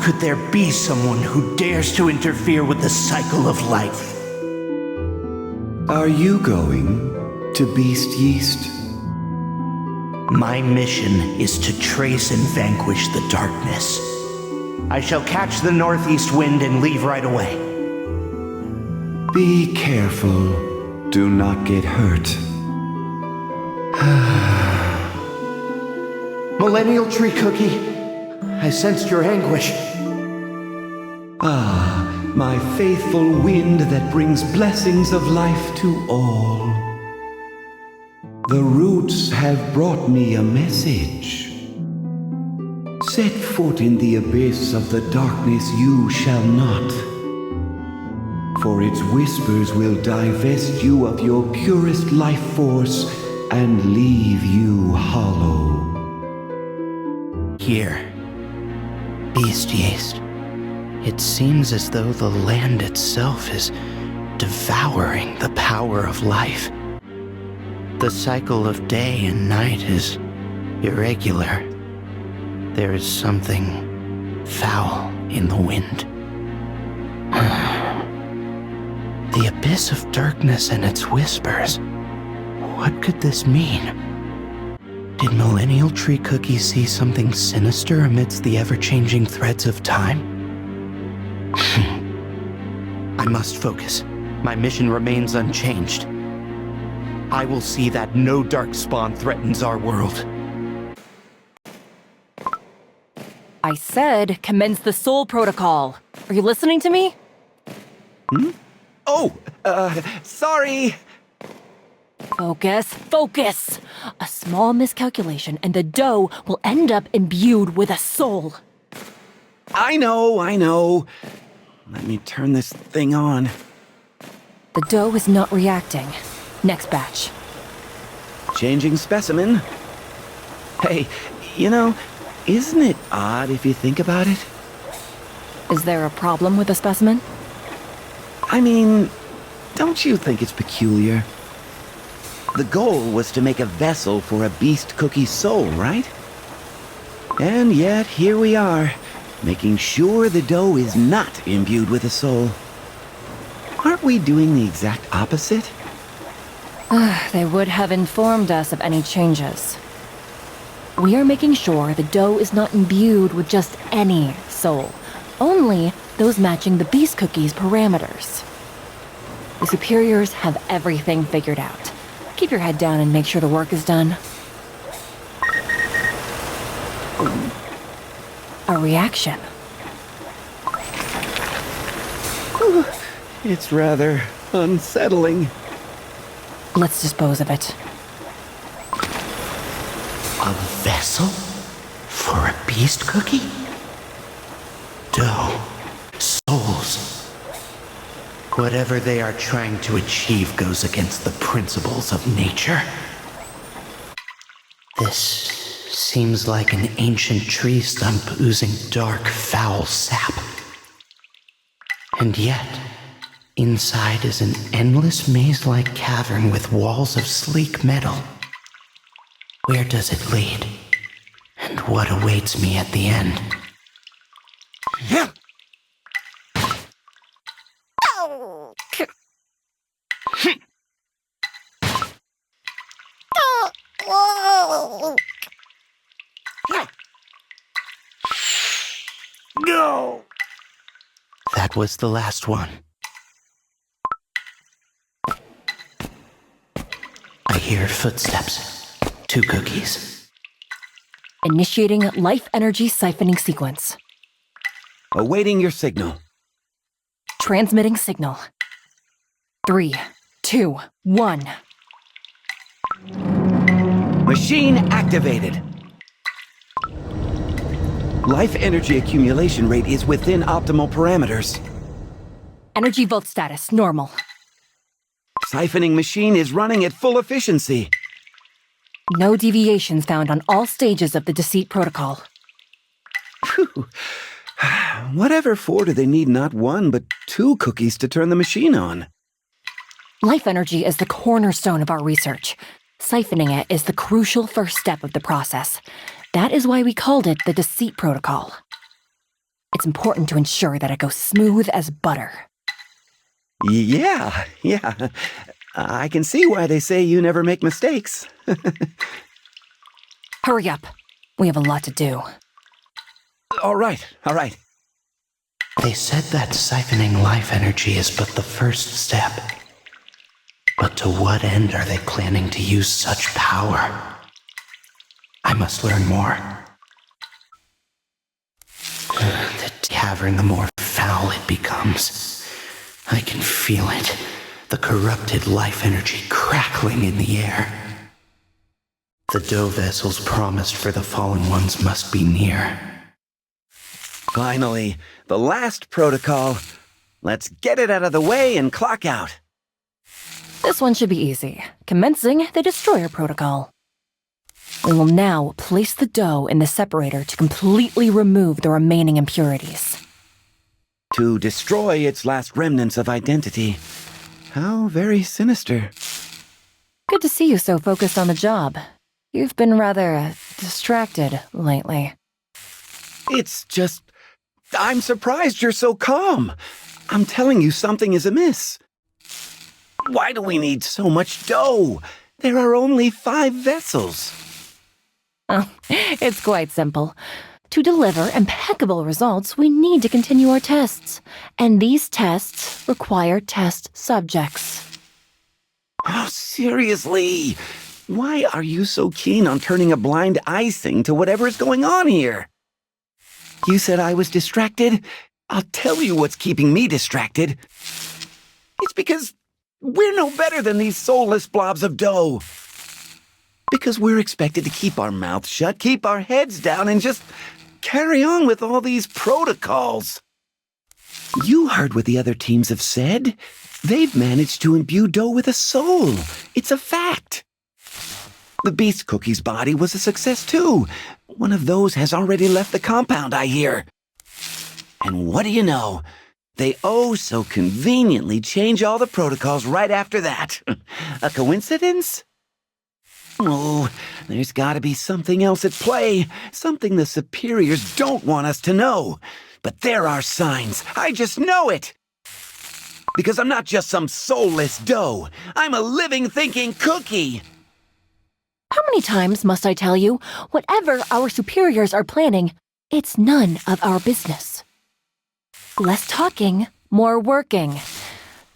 could there be someone who dares to interfere with the cycle of life? Are you going to Beast Yeast? My mission is to trace and vanquish the darkness. I shall catch the northeast wind and leave right away. Be careful. Do not get hurt. Millennial Tree Cookie, I sensed your anguish. Ah, my faithful wind that brings blessings of life to all. The roots have brought me a message. Set foot in the abyss of the darkness you shall not. For its whispers will divest you of your purest life force and leave you hollow. Here, Beast Yeast. It seems as though the land itself is devouring the power of life. The cycle of day and night is irregular. There is something foul in the wind. The abyss of darkness and its whispers. What could this mean? Did Millennial Tree Cookie see something sinister amidst the ever-changing threads of time? I must focus. My mission remains unchanged. I will see that no darkspawn threatens our world. I said commence the Soul Protocol. Are you listening to me? Oh, sorry. Focus, focus! A small miscalculation and the dough will end up imbued with a soul. I know. Let me turn this thing on. The dough is not reacting. Next batch. Changing specimen. Hey, isn't it odd if you think about it? Is there a problem with the specimen? I mean, don't you think it's peculiar? The goal was to make a vessel for a beast cookie's soul, right? And yet, here we are, making sure the dough is not imbued with a soul. Aren't we doing the exact opposite? They would have informed us of any changes. We are making sure the dough is not imbued with just any soul, only those matching the beast cookie's parameters. The superiors have everything figured out. Keep your head down and make sure the work is done. A reaction. It's rather unsettling. Let's dispose of it. A vessel? For a beast cookie? Dough. Souls. Whatever they are trying to achieve goes against the principles of nature. This seems like an ancient tree stump oozing dark, foul sap. And yet, inside is an endless maze-like cavern with walls of sleek metal. Where does it lead? And what awaits me at the end? No! That was the last one. I hear footsteps. 2 cookies. Initiating life energy siphoning sequence. Awaiting your signal. Transmitting signal. 3, 2, 1. Machine activated. Life energy accumulation rate is within optimal parameters. Energy vault status normal. Siphoning machine is running at full efficiency. No deviations found on all stages of the deceit protocol. Phew. Whatever for do they need not 1 but 2 cookies to turn the machine on? Life energy is the cornerstone of our research. Siphoning it is the crucial first step of the process. That is why we called it the deceit protocol. It's important to ensure that it goes smooth as butter. Yeah. I can see why they say you never make mistakes. Hurry up. We have a lot to do. All right. They said that siphoning life energy is but the first step. But to what end are they planning to use such power? I must learn more. The tavern, the more foul it becomes. I can feel it. The corrupted life energy crackling in the air. The dough vessels promised for the fallen ones must be near. Finally, the last protocol. Let's get it out of the way and clock out. This one should be easy. Commencing the Destroyer Protocol. We will now place the dough in the separator to completely remove the remaining impurities. To destroy its last remnants of identity. How very sinister. Good to see you so focused on the job. You've been rather distracted lately. It's just... I'm surprised you're so calm. I'm telling you something is amiss. Why do we need so much dough? There are only 5 vessels. Oh, it's quite simple. To deliver impeccable results, we need to continue our tests. And these tests require test subjects. Oh, seriously? Why are you so keen on turning a blind eye to whatever is going on here? You said I was distracted? I'll tell you what's keeping me distracted. It's because we're no better than these soulless blobs of dough. Because we're expected to keep our mouths shut, keep our heads down, and just carry on with all these protocols. You heard what the other teams have said. They've managed to imbue dough with a soul. It's a fact. The Beast Cookie's body was a success too. One of those has already left the compound, I hear. And what do you know? They oh so conveniently change all the protocols right after that. A coincidence? Oh, there's gotta be something else at play. Something the superiors don't want us to know. But there are signs. I just know it. Because I'm not just some soulless dough. I'm a living, thinking cookie. How many times must I tell you, whatever our superiors are planning, it's none of our business. Less talking, more working.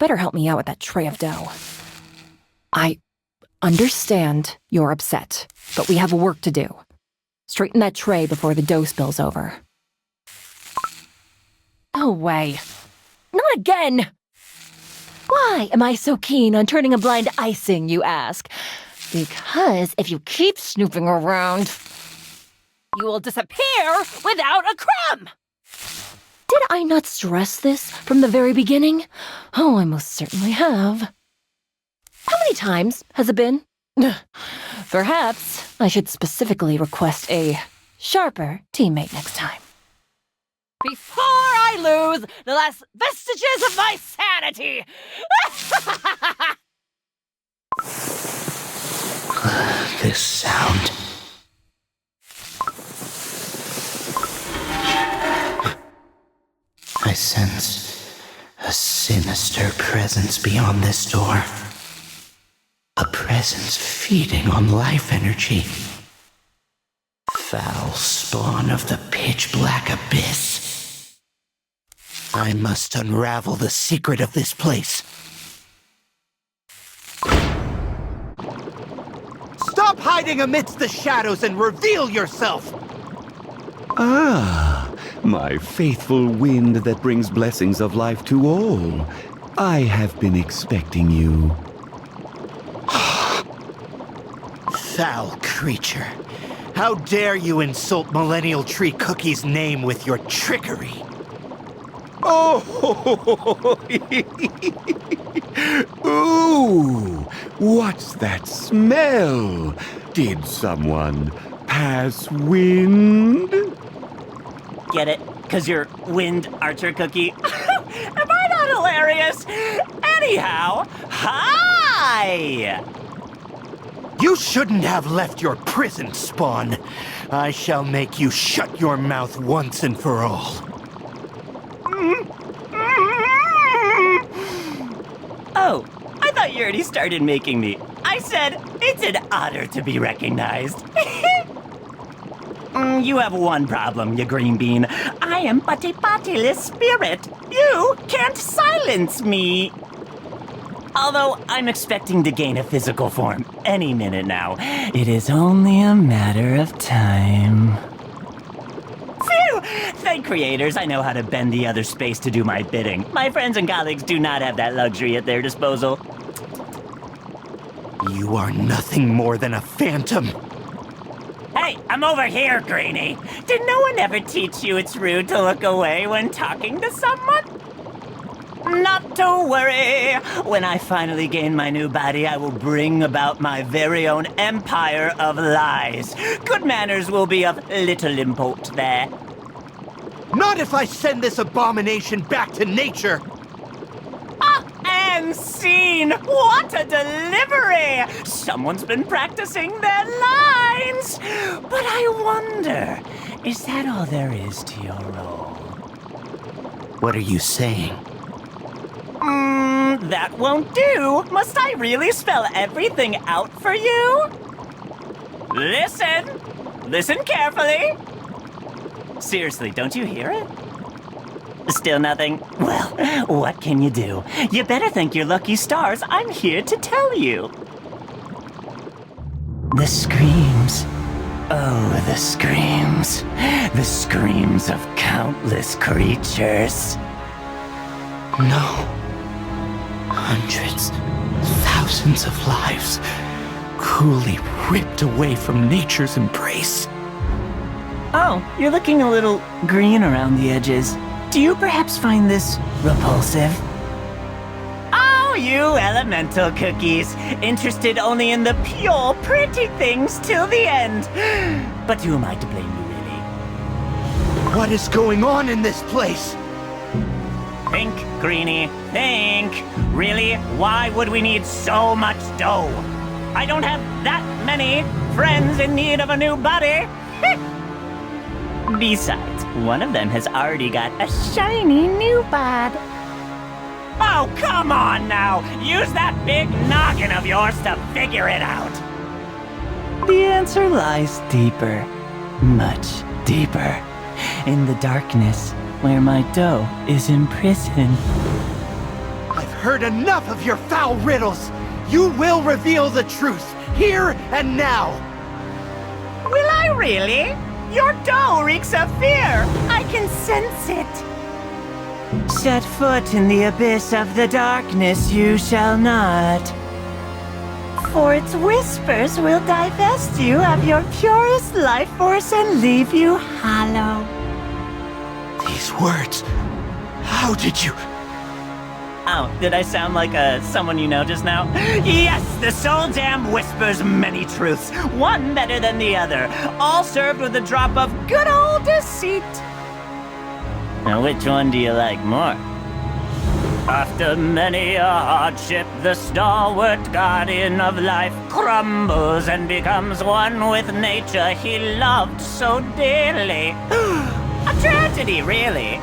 Better help me out with that tray of dough. I understand you're upset, but we have work to do. Straighten that tray before the dough spills over. No way. Not again! Why am I so keen on turning a blind icing, you ask? Because if you keep snooping around, you will disappear without a crumb! Did I not stress this from the very beginning? Oh, I most certainly have. How many times has it been? Perhaps I should specifically request a sharper teammate next time. Before I lose the last vestiges of my sanity! This sound. I sense a sinister presence beyond this door. A presence feeding on life energy. Foul spawn of the pitch-black abyss. I must unravel the secret of this place. Stop hiding amidst the shadows and reveal yourself! Ah, my faithful wind that brings blessings of life to all. I have been expecting you. Foul creature. How dare you insult Millennial Tree Cookie's name with your trickery? Oh! Ooh! What's that smell? Did someone pass wind? Get it? 'Cause you're Wind Archer Cookie? Am I not hilarious? Anyhow, hi! You shouldn't have left your prison spawn. I shall make you shut your mouth once and for all. Oh, I thought you already started making me. I said, it's an honor to be recognized. You have one problem, you green bean. I am but a bodiless spirit. You can't silence me. Although I'm expecting to gain a physical form any minute now. It is only a matter of time. Phew! Thank creators, I know how to bend the other space to do my bidding. My friends and colleagues do not have that luxury at their disposal. You are nothing more than a phantom. Hey, I'm over here, Greenie. Did no one ever teach you it's rude to look away when talking to someone? Not to worry. When I finally gain my new body, I will bring about my very own empire of lies. Good manners will be of little import there. Not if I send this abomination back to nature. And scene! What a delivery! Someone's been practicing their lines! But I wonder, is that all there is to your role? What are you saying? That won't do. Must I really spell everything out for you? Listen! Listen carefully! Seriously, don't you hear it? Still nothing? Well, what can you do? You better thank your lucky stars I'm here to tell you. The screams. Oh, the screams. The screams of countless creatures. No. Hundreds, thousands of lives cruelly ripped away from nature's embrace. Oh, you're looking a little green around the edges. Do you perhaps find this repulsive? Oh, you elemental cookies. Interested only in the pure, pretty things till the end. But who am I to blame you, really? What is going on in this place? Think, Greenie, think. Really? Why would we need so much dough? I don't have that many friends in need of a new body. Besides, one of them has already got a shiny new bod. Oh, come on now! Use that big noggin of yours to figure it out! The answer lies deeper. Much deeper. In the darkness, where my dough is imprisoned. I've heard enough of your foul riddles. You will reveal the truth, here and now. Will I really? Your dough reeks of fear. I can sense it. Set foot in the abyss of the darkness you shall not. For its whispers will divest you of your purest life force and leave you hollow. These words, how did you... Oh, did I sound like someone you know just now? Yes, the soul dam whispers many truths, one better than the other, all served with a drop of good old deceit. Now, which one do you like more? After many a hardship, the stalwart guardian of life crumbles and becomes one with nature he loved so dearly. A tragedy, really.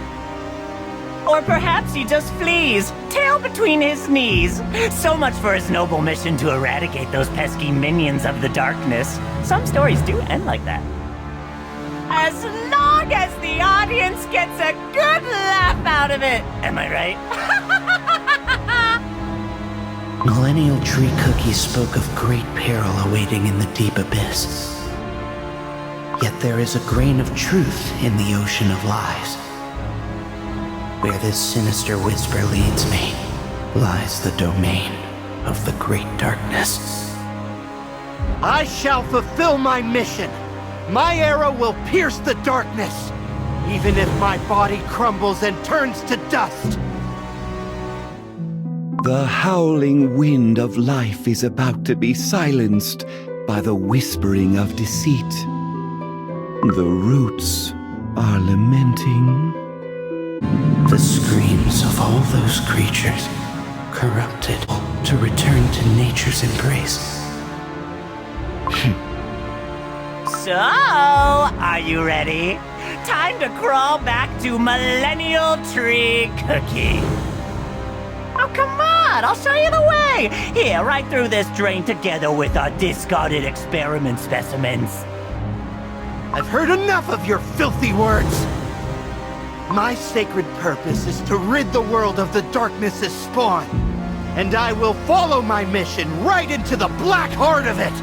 Or perhaps he just flees, tail between his knees. So much for his noble mission to eradicate those pesky minions of the darkness. Some stories do end like that. As long as the audience gets a good laugh out of it. Am I right? Millennial Tree Cookie spoke of great peril awaiting in the deep abyss. Yet there is a grain of truth in the ocean of lies. Where this sinister whisper leads me, lies the domain of the great darkness. I shall fulfill my mission. My arrow will pierce the darkness, even if my body crumbles and turns to dust. The howling wind of life is about to be silenced by the whispering of deceit. The roots are lamenting. The screams of all those creatures, corrupted to return to nature's embrace. So, are you ready? time to crawl back to Millennial Tree Cookie. Oh, come on, I'll show you the way. Here, right through this drain together with our discarded experiment specimens. I've heard enough of your filthy words. My sacred purpose is to rid the world of the darkness's spawn. And I will follow my mission right into the black heart of it.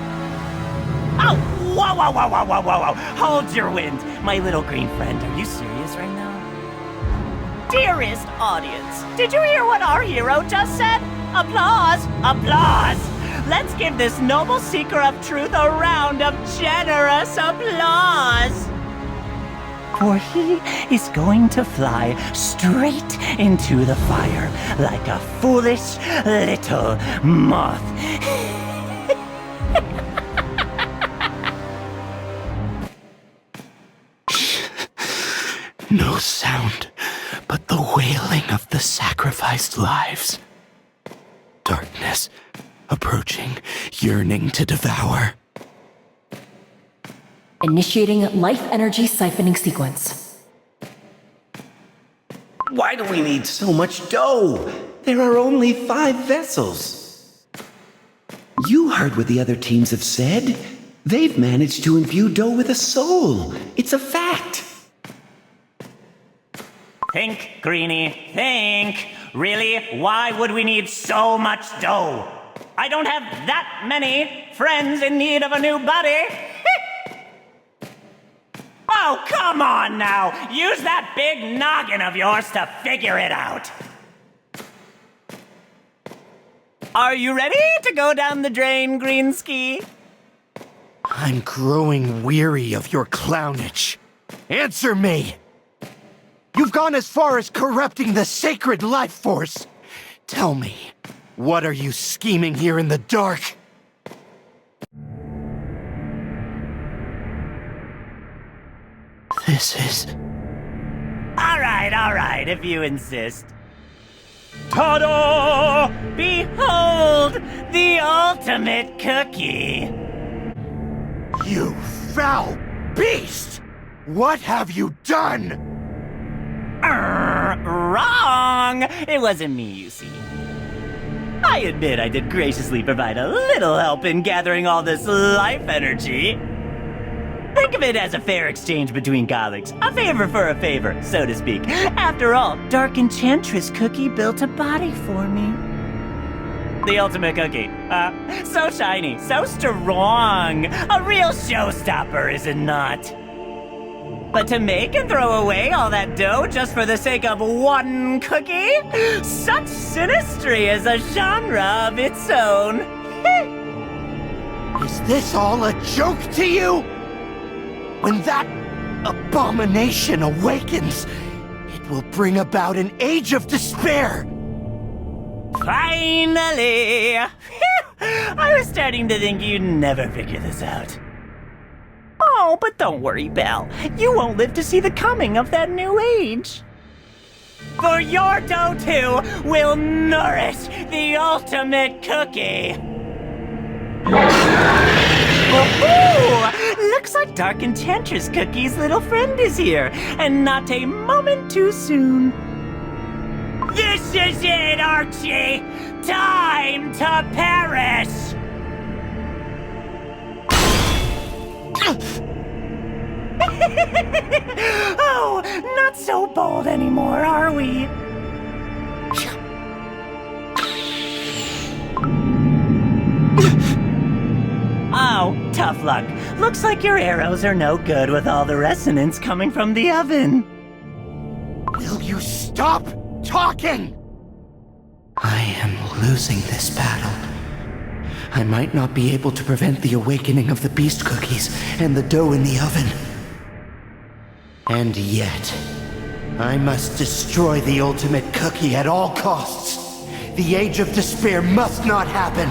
Oh, whoa, whoa, whoa, whoa, whoa, whoa, whoa. Hold your wind. My little green friend, are you serious right now? Dearest audience, did you hear what our hero just said? Applause, applause. Let's give this noble seeker of truth a round of generous applause. For he is going to fly straight into the fire like a foolish little moth. No sound but the wailing of the sacrificed lives. Darkness approaching, yearning to devour. Initiating life energy siphoning sequence. Why do we need so much dough? There are only 5 vessels. You heard what the other teams have said. They've managed to imbue dough with a soul. It's a fact. Think, Greenie, think. Really? Why would we need so much dough? I don't have that many friends in need of a new body. Oh, come on now! Use that big noggin of yours to figure it out! Are you ready to go down the drain, Greenski? I'm growing weary of your clownage. Answer me! You've gone as far as corrupting the sacred life force. Tell me, what are you scheming here in the dark? This is... All right, if you insist. Ta-da! Behold, the ultimate cookie! You foul beast! What have you done? Wrong! It wasn't me, you see. I admit I did graciously provide a little help in gathering all this life energy. Think of it as a fair exchange between colleagues. A favor for a favor, so to speak. After all, Dark Enchantress Cookie built a body for me. The ultimate cookie. So shiny, so strong. A real showstopper, is it not? But to make and throw away all that dough just for the sake of one cookie? Such synastry is a genre of its own. Is this all a joke to you? When that abomination awakens, it will bring about an age of despair. Finally! I was starting to think you'd never figure this out. Oh, but don't worry, Belle. You won't live to see the coming of that new age. For your dough, too, will nourish the ultimate cookie. Woohoo! Looks like Dark Enchantress Cookie's little friend is here, and not a moment too soon. This is it, Archie! Time to perish! Oh, not so bold anymore, are we? Oh, tough luck. Looks like your arrows are no good with all the resonance coming from the oven. Will you stop talking? I am losing this battle. I might not be able to prevent the awakening of the beast cookies and the dough in the oven. And yet, I must destroy the ultimate cookie at all costs. The Age of Despair must not happen.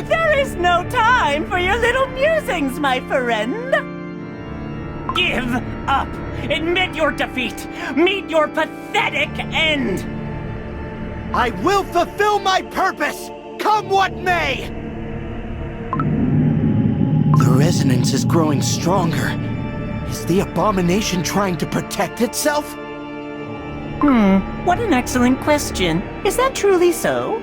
There is no time for your little musings, my friend. Give up. Admit your defeat. Meet your pathetic end. I will fulfill my purpose, come what may! The resonance is growing stronger. Is the abomination trying to protect itself? What an excellent question. Is that truly so?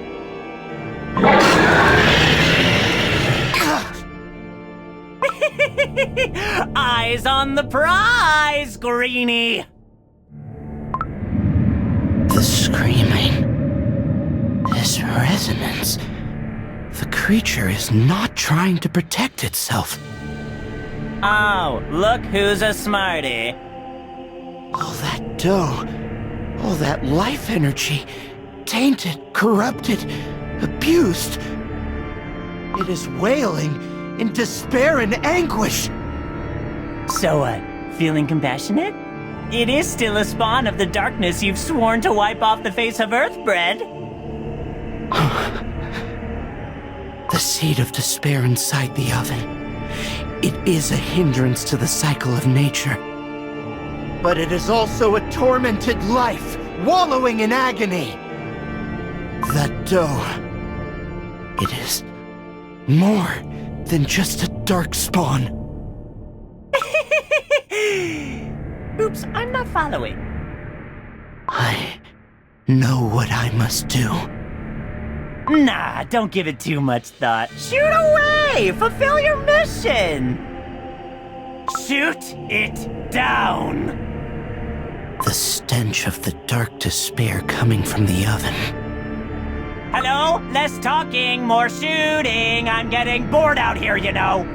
Eyes on the prize, Greenie! The screaming. This resonance. The creature is not trying to protect itself. Oh, look who's a smarty. All that dough, all that life energy, tainted, corrupted, abused. It is wailing in despair and anguish. So what? Feeling compassionate? It is still a spawn of the darkness you've sworn to wipe off the face of Earthbred. The seed of despair inside the oven. It is a hindrance to the cycle of nature. But it is also a tormented life, wallowing in agony. That dough. It is more than just a dark spawn. Oops, I'm not following. I know what I must do. Nah, don't give it too much thought. Shoot away! Fulfill your mission! Shoot it down! The stench of the dark despair coming from the oven. Hello? Less talking, more shooting. I'm getting bored out here, you know.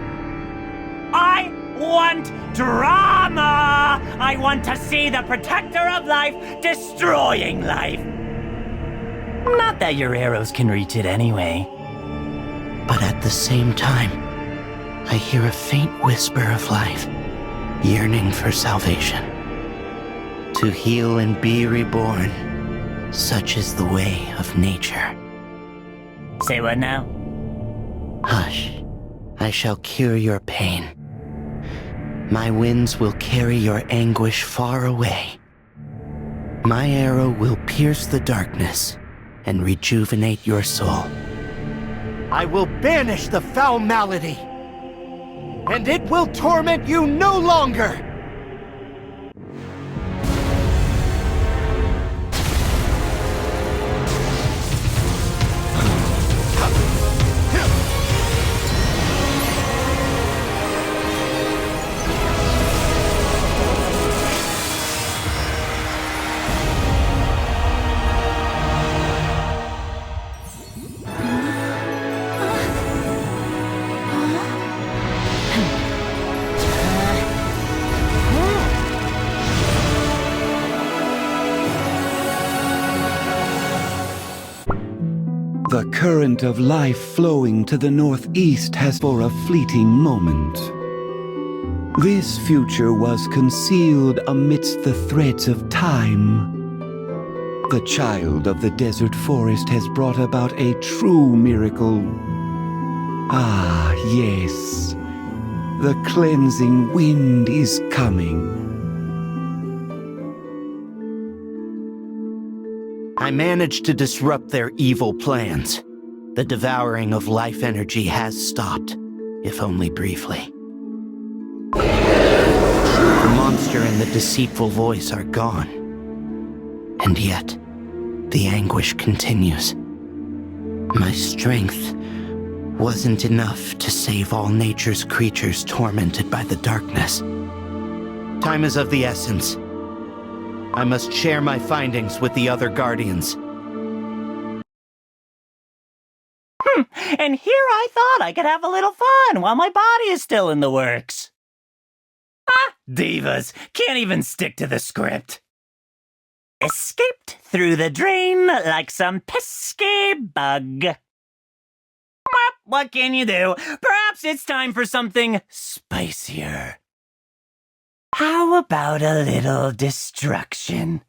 I want drama! I want to see the protector of life destroying life. Not that your arrows can reach it anyway. But at the same time, I hear a faint whisper of life, yearning for salvation. To heal and be reborn, such is the way of nature. Say what now? Hush, I shall cure your pain. My winds will carry your anguish far away. My arrow will pierce the darkness and rejuvenate your soul. I will banish the foul malady, and it will torment you no longer. The current of life flowing to the northeast has for a fleeting moment. This future was concealed amidst the threads of time. The child of the desert forest has brought about a true miracle. Ah, yes. The cleansing wind is coming. I managed to disrupt their evil plans. The devouring of life energy has stopped, if only briefly. The monster and the deceitful voice are gone. And yet, the anguish continues. My strength wasn't enough to save all nature's creatures tormented by the darkness. Time is of the essence. I must share my findings with the other Guardians. And here I thought I could have a little fun while my body is still in the works. Ah, divas, can't even stick to the script. Escaped through the drain like some pesky bug. Well, what can you do? Perhaps it's time for something spicier. How about a little destruction?